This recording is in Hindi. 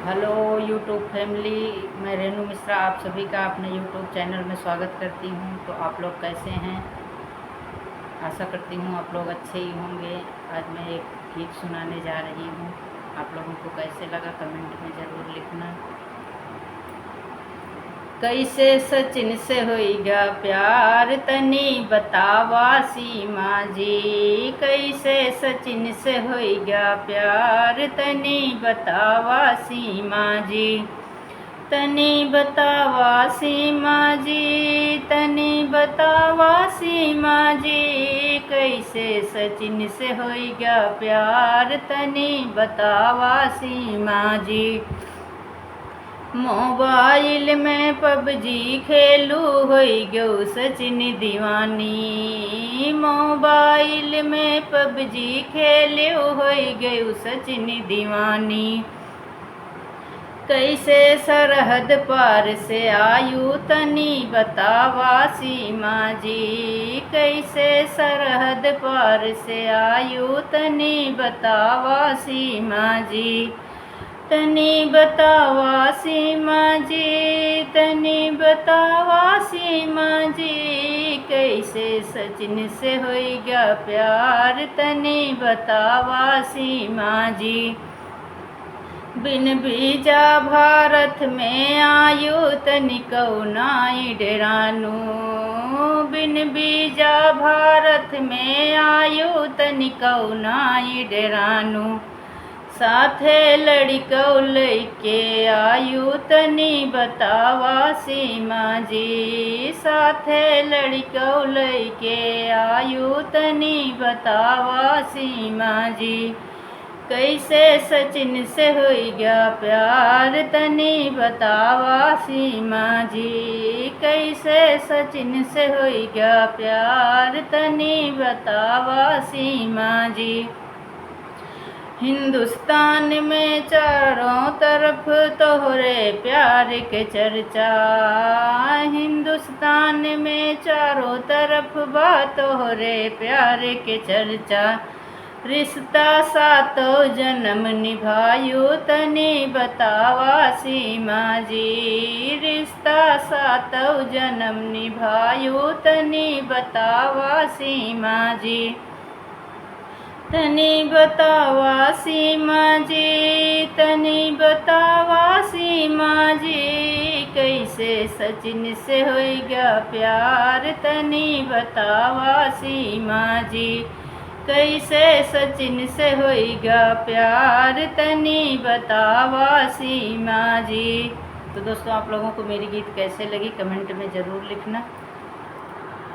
हेलो यूट्यूब फैमिली, मैं रेनू मिश्रा आप सभी का अपने यूट्यूब चैनल में स्वागत करती हूँ। तो आप लोग कैसे हैं? आशा करती हूँ आप लोग अच्छे ही होंगे। आज मैं एक गीत सुनाने जा रही हूँ। आप लोगों को कैसे लगा कमेंट में ज़रूर लिखना। कैसे सचिन से होइगा प्यार तनी बतावा सीमा जी। कैसे सचिन से होइगा प्यार तनी बतावा सीमा जी। तनी बतावा सीमा जी, तनी बतावा सीमा जी। कैसे सचिन से होइगा प्यार तनी बतावा सीमा जी। मोबाइल में पबजी खेलू होई गऊ सचिन दीवानी। मोबाइल में पबजी खेलू होई गऊ सचिन दीवानी। कैसे सरहद पार से आयु तनी बतावा सीमा जी। कैसे सरहद पार से आयु तनी बतावा सीमा जी। तनी बतावा सीमा जी, तनी बतावा सीमा जी। कैसे सचिन से होइगा प्यार तनी बतावा सीमा जी। बिन बीजा भारत में आयु तनिको नाई डेरानू। बिन बीजा भारत में आयु तनिको नाई डेरानू। साथे लड़को लैके आयु तनी बतावा सीमा जी। साथे लड़को लैके आयु तनी बतावा सीमा जी। कैसे सचिन से होइगा प्यार तनी बतावा सीमा जी। कैसे सचिन से होइगा प्यार तनी बतावा सीमा जी। हिंदुस्तान में चारों तरफ तोहरे प्यार के चर्चा। हिंदुस्तान में चारों तरफ बा तोहरे प्यार के चर्चा। रिश्ता सातों जन्म निभायु तनी बतावा सीमा जी। रिश्ता सातों जन्म निभायु तनी बतावा सीमा जी। तनी बतावा सीमा जी, तनी बतावा सीमा जी। कैसे सचिन से होइगा प्यार तनी बतावा सीमा जी। कैसे सचिन से होइगा प्यार तनी बतावा सीमा जी। तो दोस्तों, आप लोगों को मेरी गीत कैसे लगी कमेंट में ज़रूर लिखना।